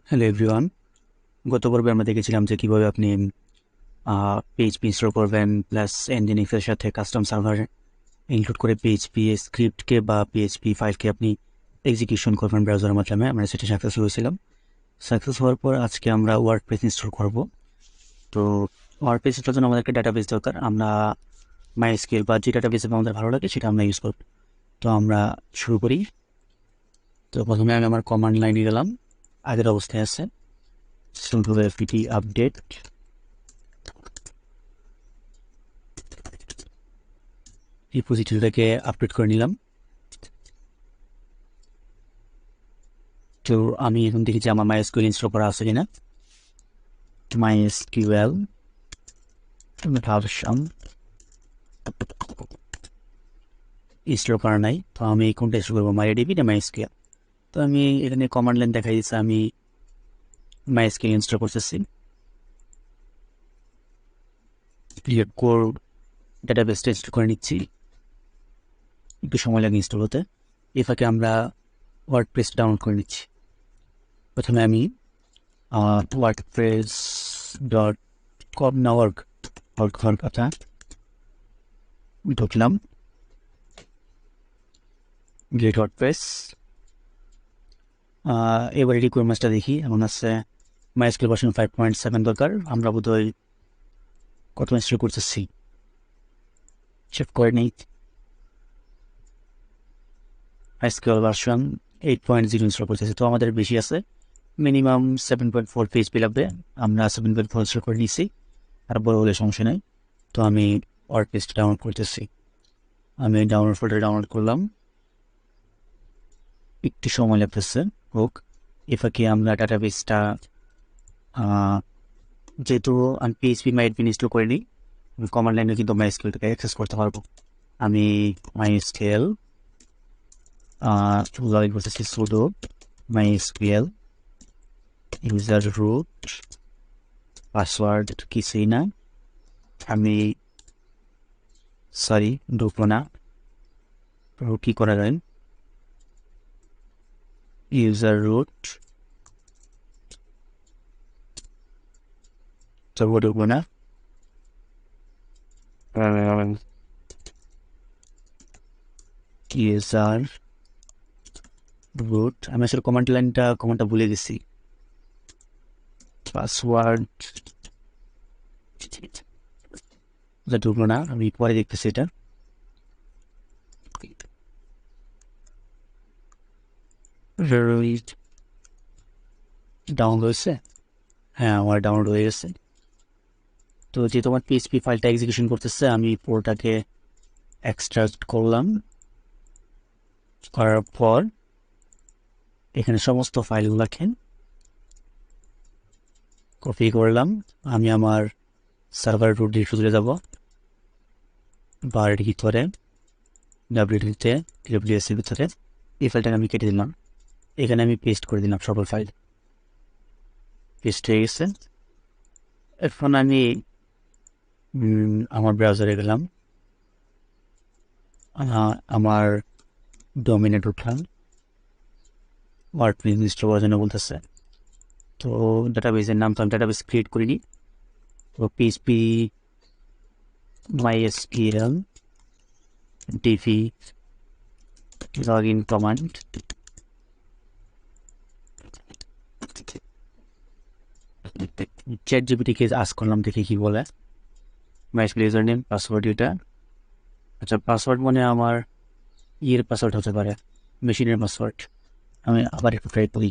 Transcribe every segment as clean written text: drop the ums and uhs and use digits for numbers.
Hello everyone, গত পর্বে আমরা দেখেছিলাম যে কীভাবে আপনি পিএইচপি ইনস্টল করবেন, প্লাস এনজিনিক্সের সাথে কাস্টম সার্ভার ইনক্লুড করে পিএইচপি স্ক্রিপ্টকে বা পিএইচপি ফাইলকে আপনি এক্সিকিউশন করবেন ব্রাউজারের মাধ্যমে। আমরা সেটা সাকসেস হয়েছিলাম। সাকসেস হওয়ার পর আজকে আমরা ওয়ার্ডপ্রেস ইনস্টল করব। তো ওয়ার্ডপ্রেস ইনস্টলের জন্য আমাদের একটা ডাটাবেস দরকার। আমরা মাইএসকিউএল বা যে ডাটাবেস আমাদের ভালো লাগে সেটা আমরা ইউজ করব। তো আমরা শুরু করি। তো প্রথমে আমি আমার কমান্ড লাইনে গেলাম, আগের অবস্থায় আছে sudo apt-update রিপোজিটরিটাকে আপডেট করে নিলাম। তো আমি এখন দেখি যে আমার MySQL ইনস্টল করা আছে কিনা। MySQL ভার্সন ইনস্টল করা নাই, তো আমি কোনটা ইনস্টল করবো, MariaDB না MySQL। তো আমি এখানে কমান্ড লাইন দেখাই দিচ্ছি, আমি MySQL ইনস্টল করতেছি। কোর ডাটাবেসটা ইনস্টল করে নিচ্ছি, একটু সময় লাগে ইনস্টল হতে। এই ফাঁকে আমরা ওয়ার্ডপ্রেস ডাউনলোড করে নিচ্ছি। প্রথমে আমি wordpress.com না org কথা ঢুকলাম, গেট ওয়ার্ডপ্রেস। এবারে রিকোয়ারমেন্টসটা দেখি, এমন আছে MySQL ভার্সন 5.7 দরকার। আমরা বোধহয় কত ইনস্টল করতেছি চেক করে নেই। MySQL ভার্সন 8.0 ইনস্টল করতেছি, তো আমাদের বেশি আছে, মিনিমাম 7.4 PHP লাগবে। আমরা 7.4 ইনস্টল করে নিচ্ছি, আর বড় হলে সমস্যা নেই। তো আমি ওয়ার্ডপ্রেসটা ডাউনলোড করতেছি। আমি ডাউনলোড ফোল্ডার ডাউনলোড করলাম, একটু সময় লাগতেছে হোক। এ ফাঁকে আমরা ডাটাবেসটা, যেহেতু আমি পিএইচপি মাইডবিন ইনস্টল করে নিই, আমি কমান্ড লাইনে কিন্তু MySQLটাকে অ্যাক্সেস করতে পারবো। আমি MySQL লগ ইন করতেছি, sudo MySQL user root password কিছুই না, আমি সরি ঢুকবো না। কি করা যায়, ইউজার রুট তবুও ঢুকবো না। ইউজার রুট, আমি আসলে কমান্ডটা ভুলে গেছি। পাসওয়ার্ড ঢুকলো না, আমি পরে দেখতেছি। এটা ডাউনলোড হয়েছে, হ্যাঁ আমার ডাউনলোড হয়ে গেছে। তো যে তোমার পিএইচপি ফাইলটা এক্সিকিউশন করতেছে, আমি পুরোটাকে এক্সট্রাক্ট করলাম। করার পর এখানে সমস্ত ফাইলগুলোকে কপি করলাম। আমি আমার সার্ভার রুট দিয়ে চলে যাব, বার ভিতরে ডাব্লিউডিতে ডব্লিউএসের ভিতরে এই ফাইলটাকে আমি কেটে দিলাম। এখানে আমি পেস্ট করে দিলাম সকল ফাইল, পেস্ট হয়ে গেছে। এখন আমি আমার ব্রাউজারে গেলাম, আমার ডোমেনে ঢুকলাম, ওয়ার্ডপ্রেস ইনস্টল করার জন্য বলতেছে। তো ডাটাবেসের নাম তো আমি ডাটাবেস ক্রিয়েট করিনি, তো PHP MySQL dv login command ChatGPT-কে আস্ক করলাম, দেখি কি বলে। MySQL ইউজার নেম পাসওয়ার্ড এটা, আচ্ছা পাসওয়ার্ড মানে আমার ইয়ের পাসওয়ার্ড হতে পারে, মেশিনের পাসওয়ার্ড। আমি আবার একটু ট্রাই করি।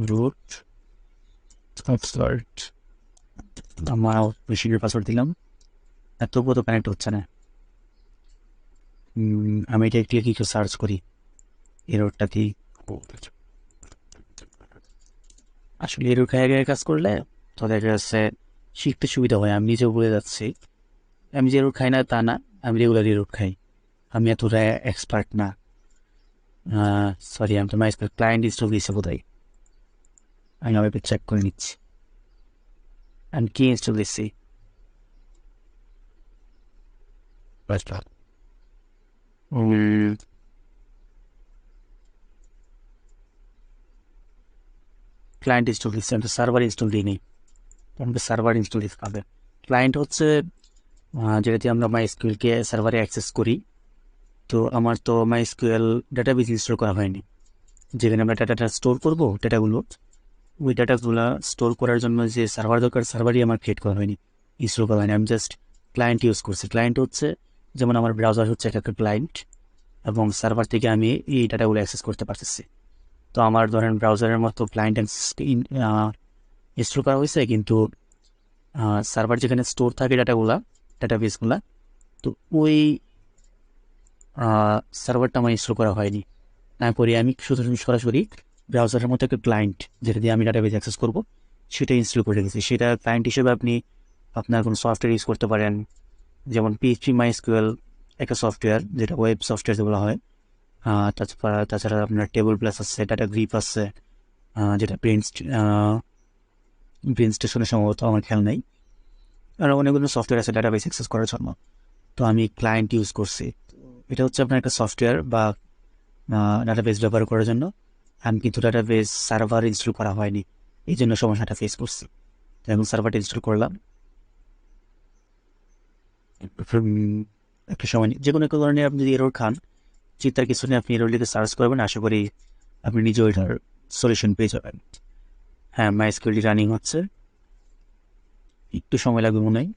রুট পাসওয়ার্ড, আমার মেশিনের পাসওয়ার্ড দিলাম, আর তবুও তো কানেক্ট হচ্ছে না। আমি এটা একটু কিছু সার্চ করি, এররটা কি। আসলে এরর খায় কাজ করলে তো দেখা যাচ্ছে শিখতে সুবিধা হয়। আমি নিজেও বলে যাচ্ছি, আমি যে এরর খাই না তা না, আমি রেগুলার এরর খাই, আমি এতটা এক্সপার্ট না। সরি, আমি তো MySQL ক্লায়েন্ট ইনস্টল দিয়েছি বোধহয়, আমি একটু চেক করে নিচ্ছি আমি কি ইনস্টল দিচ্ছি। ক্লায়েন্ট ইনস্টল দিচ্ছি, আমি সার্ভার ইনস্টল দিই নেই, আমাকে সার্ভার ইনস্টল দিতে হবে। ক্লায়েন্ট হচ্ছে যেটাতে আমরা মাইএসকিউএলকে সার্ভারে অ্যাক্সেস করি। তো আমার তো মাইএসকিউএল ডাটাবেস ইনস্টল করা হয়নি, যেখানে আমরা ডাটাটা স্টোর করবো, ডাটাগুলো ওই ডাটাগুলো স্টোর করার জন্য যে সার্ভার দরকার, সার্ভারই আমার ক্রিয়েট করা হয়নি, ইনস্টল করা হয়নি। আমি জাস্ট ক্লায়েন্ট ইউজ করছি। ক্লায়েন্ট হচ্ছে যেমন আমার ব্রাউজার হচ্ছে একটা ক্লায়েন্ট, এবং সার্ভার থেকে আমি এই ডাটাগুলো অ্যাক্সেস করতে পারতেছি। তো আমার ধরেন ব্রাউজারের মতো ক্লায়েন্ট ইনস্টল করা হয়েছে, কিন্তু সার্ভার যেখানে স্টোর থাকে ডাটাবেসগুলা, তো ওই সার্ভারটা আমার ইনস্টল করা হয়নি। তারপরে আমি সরাসরি ব্রাউজারের মতো একটা ক্লায়েন্ট, যেটা দিয়ে আমি ডাটাবেস অ্যাক্সেস করবো, সেটা ইনস্টল করে রেখেছি। সেটা ক্লায়েন্ট হিসেবে আপনি আপনার কোনো সফটওয়্যার ইউজ করতে পারেন, যেমন PHP MySQL একটা সফটওয়্যার, যেটা ওয়েব সফটওয়্যার যেগুলো হয়। তাছাড়া আপনার টেবল প্লাস আছে, ডাটা গ্রিপ আছে, যেটা ব্রেন স্টেশনের সম্ভবত, আমার খেয়াল নেই। আর অনেকগুলো সফটওয়্যার আছে ডাটাবেস অ্যাক্সেস করার জন্য। তো আমি ক্লায়েন্ট ইউজ করছি। এটা হচ্ছে আপনার একটা সফটওয়্যার বা ডাটাবেস ব্যবহার করার জন্য। আমি কিন্তু ডাটাবেস সার্ভার ইনস্টল করা হয়নি, এই জন্য সমস্যাটা ফেস করছি। তো এখন সার্ভারটা ইনস্টল করলাম, একটা সময় যে কোনো একটা ধরনের আপনি যদি এরর খান, চিন্তার কিছু নেই, আপনি এরর লিখে সার্চ করবেন, আশা করি আপনি নিজে ওইটার সলিউশন পেয়ে যাবেন। হ্যাঁ, মাইএসকিউএল রানিং হচ্ছে, একটু সময় লাগবে মনে হয়।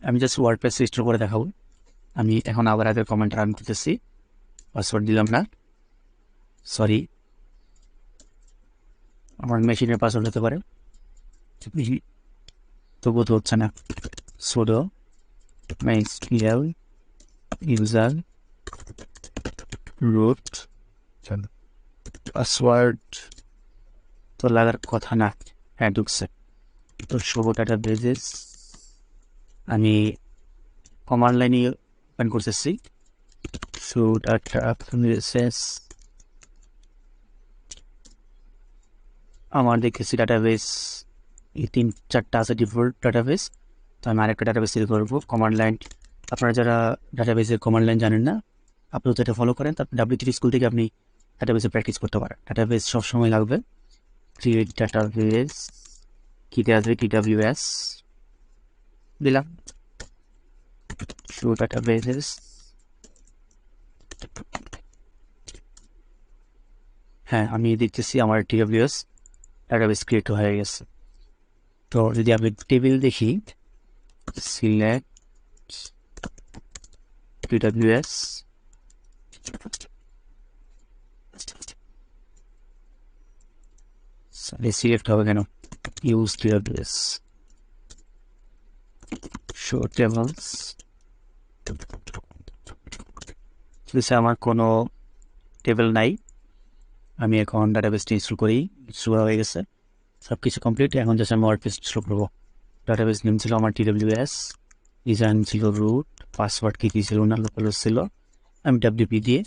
আমি জাস্ট ওয়ার্ডপ্রেস ইনস্টল করে দেখাবো। আমি এখন আবার আগের কমেন্ট রান করতেছি, পাসওয়ার্ড দিলাম না, সরি, আমার মেশিনের পাসওয়ার্ড হতে পারে, তবুও তো হচ্ছে না। sudo mysql user root password তো লাগার কথা না। হ্যাঁ, ঢুকছে। তো show databases আমি কমান্ড লাইনে ওপেন করতেছি, show databases। আমার দেখতেছি ডাটাবেস এই 3-4টা আছে ডিফল্ট ডাটাবেস। তো আমি আরেকটা ডাটাবেস তৈরি করবো কমান্ড লাইন। আপনারা যারা ডাটাবেসের কমান্ড লাইন জানেন না, আপনি যেটা ফলো করেন, তারপর W3 স্কুল থেকে আপনি ডাটাবেসে প্র্যাকটিস করতে পারেন। ডাটাবেস সবসময় লাগবে। ক্রিয়েট ডাটাবেস, কী দেওয়া যাবে, TWS দিলাম, শো ডাটাবেসেস। হ্যাঁ, আমি দেখতেছি আমার TWS ডাটাবেস ক্রিয়েট হয়ে গেছে। তো যদি আমি টেবিল দেখি, সিলেক্ট TWS, সিলেক্ট হবে কেন, ইউজ TWS, শো টেবলস। আমার কোনো টেবিল নাই, আমি এখন ডাটাবেসটি ইনস্টল করি, ইনস্টল হয়ে গেছে, সব কিছু কমপ্লিট। এখন জাস্ট আমি ওয়ার্ডপ্রেস ইনস্টল করবো। ডাটাবেস নেম ছিল আমার TWS, ডিজাইন ছিল রুট, পাসওয়ার্ড কি ছিল না, লোকাল ছিল। আমি WP দিয়ে,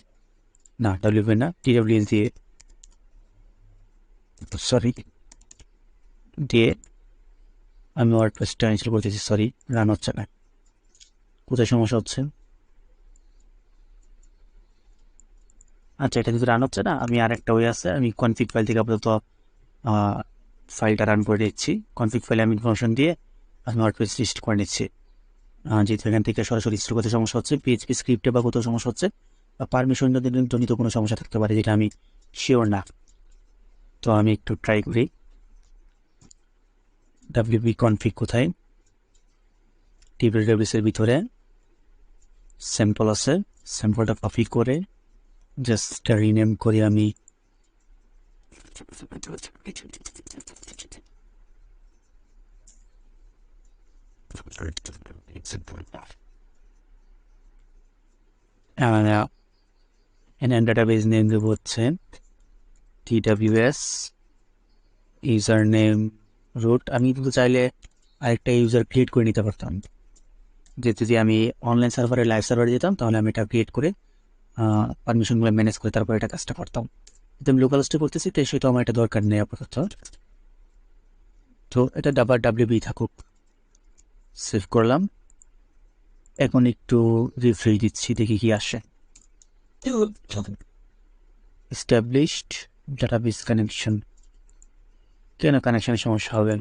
না WP না, TWS দিয়ে, সরি দিয়ে আমি ওয়ার্ডপ্রেসটা ইনস্টল করতেছি। সরি, রান হচ্ছে না, কোথায় সমস্যা হচ্ছে? আচ্ছা, এটা যদি রান হচ্ছে না, আমি আরেকটা ওয়ে আছে, আমি কনফিগ ফাইল থেকে আপাতত ফাইলটা রান করে দিচ্ছি। কনফিগ ফাইলে আমি ইনফরমেশন দিয়ে আমি ওয়ার্ডপ্রেস লিস্ট করে নিচ্ছি। যেহেতু এখান থেকে সরাসরি ইনস্টল করতে সমস্যা হচ্ছে, PHP স্ক্রিপ্টে বা কোথাও সমস্যা হচ্ছে, বা পারমিশন জনিত কোনো সমস্যা থাকতে পারে, যেটা আমি শিওর না। তো আমি একটু ট্রাই করি। WP কনফিগ কোথায়, TWS-এর ভিতরে স্যাম্পল আছে, স্যাম্পলটা কপি করে জাস্ট রিনেম করি আমি ডাটাবেস নেম দেবো হচ্ছে TWS, ইউজার নেম রুট। আমি কিন্তু চাইলে আরেকটা ইউজার ক্রিয়েট করে নিতে পারতাম, যদি আমি অনলাইন সার্ভারে লাইভ সার্ভারে যেতাম, তাহলে আমি এটা ক্রিয়েট করে পারমিশনগুলো ম্যানেজ করে তারপর এটা কাজটা করতাম। কিন্তু আমি লোকাল হোস্টে করতেছি, তাই সেটা আমার এটা দরকার নেই আপাতত। তো এটা WP থাকুক, সেভ করলাম। এখন একটু রিফ্রেশ দিচ্ছি, দেখি কি আসে। এস্টাবলিশড ডাটাবেস কানেকশন, কেন কানেকশনের সমস্যা হবে?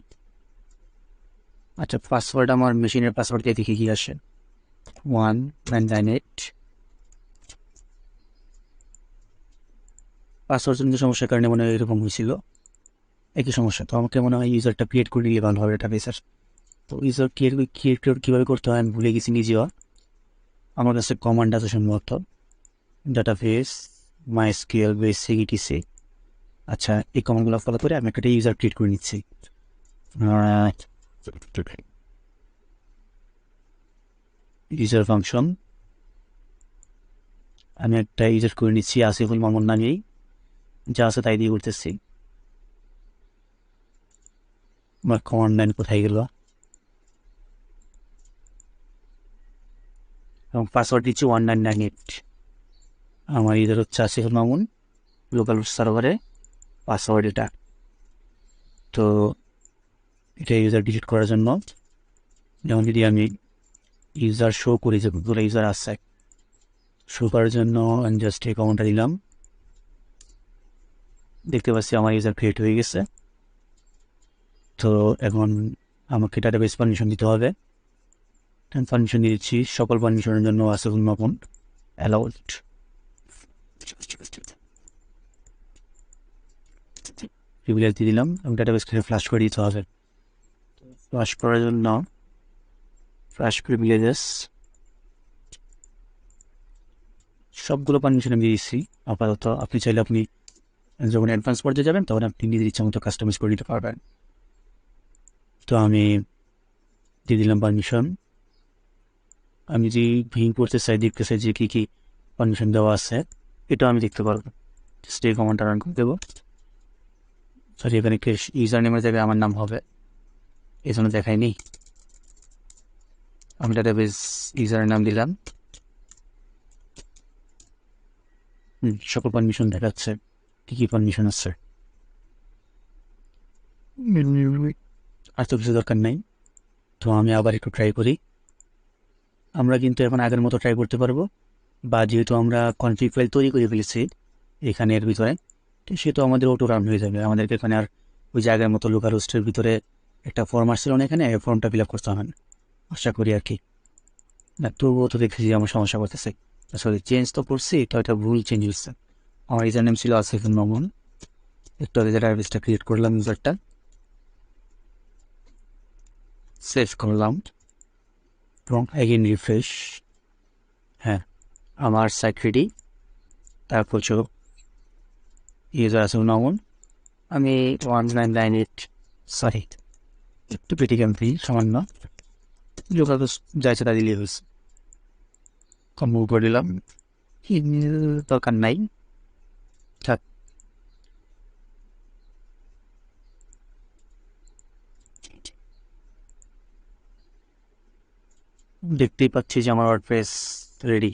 আচ্ছা, পাসওয়ার্ড আমার মেশিনের পাসওয়ার্ড দিয়ে দেখি কি আসে। 1998 পাসওয়ার্ড জনিত সমস্যার কারণে মনে হয় এরকম হয়েছিল, একই সমস্যা। তো আমাকে মনে হয় ইউজারটা ক্রিয়েট করে নিলে ভালো হবে ডাটাবেসের। তো ইউজার ক্রিয়েট কীভাবে করতে হয় আমি ভুলে গেছি নিজেও। আমার কাছে কমান্ড আছে সম্ভবত, ডাটাবেস MySQL বেসিক ইটিসি। আচ্ছা, এই কমান্ডগুলো ফলো করে আমি একটা ইউজার ক্রিয়েট করে নিচ্ছি। ইউজার ফাংশন, আমি একটা ইউজার করে নিচ্ছি আসিফুলমামুন নামেই, যা আছে তাই দিয়ে করতেছি। আমার কমান্ড লাইন কোথায় গেল? এবং পাসওয়ার্ড দিচ্ছি 1998। আমার ইউজার হচ্ছে আসিফুলমামুন, লোকাল সার্ভারে পাসওয়ার্ড এটা। তো এটা ইউজার ডিলিট করার জন্য, যেমন যদি আমি ইউজার শো করি যে কতগুলো ইউজার আছে, শো করার জন্য আমি জাস্ট এই কমান্ডটা দিলাম। দেখতে পাচ্ছি আমার ইউজার ক্রিয়েট হয়ে গেছে। তো এখন আমাকে ডাটাবেস পারমিশন দিতে হবে। পারমিশন দিয়ে দিচ্ছি, সকল পারমিশনের জন্য আসিফুলমামুন অ্যালাউড। প্রিভিলেজ দিয়ে দিলাম এবং ডাটাবেসকে ফ্লাশ করে দিতে হবে। ফ্লাশ করার জন্য ফ্লাশ প্রিভিলেজেস সবগুলো পারমিশন আমি দিয়ে দিচ্ছি আপাতত। আপনি চাইলে আপনি যখন অ্যাডভান্স পর্যায়ে যাবেন তখন আপনি নিজের ইচ্ছা মতো কাস্টমাইজ করে দিতে পারবেন। তো আমি দিয়ে দিলাম পারমিশন। আমি যদি ভিং করতে চাই, দেখতে চাই যে কী কী পারমিশন দেওয়া আছে, এটা আমি দেখতে পারবো। জাস্ট এই কমান্ডটা রান করে দেবো। সরি, এখানে ইউজার নেমের জায়গায় আমার নাম হবে, এই জন্য দেখায়নি। আমি ডাটাবেস ইউজারের নাম দিলাম। সকল পারমিশন দেখাচ্ছে, কী কী পারমিশন আছে। আর তো কিছু দরকার নাই। তো আমি আবার একটু ট্রাই করি। আমরা কিন্তু এখন আগের মতো ট্রাই করতে পারবো, বা যেহেতু আমরা কনফিগ ফাইল তৈরি করে ফেলেছি এখানে এর ভিতরে, সেহেতু আমাদের অটো রান হয়ে যাবে। আমাদেরকে এখানে আর ওই জায়গার মতো লোকাল হোস্টের ভিতরে একটা ফর্ম আসছিল না, এখানে ফর্মটা ফিল আপ করতে হবে না, আশা করি আর কি। না, তবুও তো দেখেছি আমার সমস্যা করতেছে। আসলে চেঞ্জ তো করছি, তো এটা ভুল চেঞ্জ হচ্ছে। আমার ইউজার নেম ছিল আসিফুলমামুন। একটু আগে ডাটাবেসটা ক্রিয়েট করলাম, ইউজারটা সেভ করলাম এবং এগেইন রিফ্রেশ। হ্যাঁ, আমার সাইট রেডি। তারপর ইউজার আসিফুলমামুন, আমি 1998 সরি একটু ক্রিটিক্যাল ফি সামান্য লোকাল যাইছে তা দিলেই হয়েছে। কম্বো করে দিলাম, দরকার নাই, থাক। দেখতেই পাচ্ছি যে আমার ওয়ার্ডপ্রেস রেডি।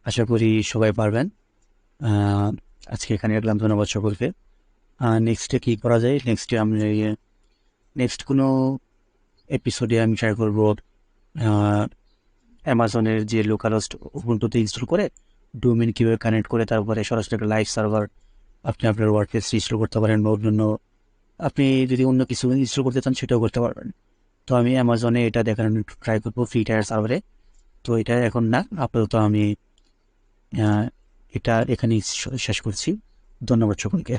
আশা করি সবাই পারবেন। আজকে এখানে রাখলাম, ধন্যবাদ সকলকে। নেক্সটে কী করা যায়, নেক্সট কোনো এপিসোডে আমি ট্রাই করবো অ্যামাজনের যে লোকাল হোস্ট উবুন্টুতে ইনস্টল করে ডোমেন কীভাবে কানেক্ট করে তারপরে সরাসরি একটা লাইভ সার্ভার আপনি আপনার ওয়ার্ডপ্রেস ইনস্টল করতে পারেন, বা অন্য আপনি যদি অন্য কিছু ইনস্টল করতে চান সেটাও করতে পারবেন। তো আমি অ্যামাজনে এটা দেখানোর একটু ট্রাই করবো ফ্রি টায়ার সার্ভারে। তো এটা এখন না, আপাতত আমি এটা এখানেই শেষ করছি। ধন্যবাদ সকলকে।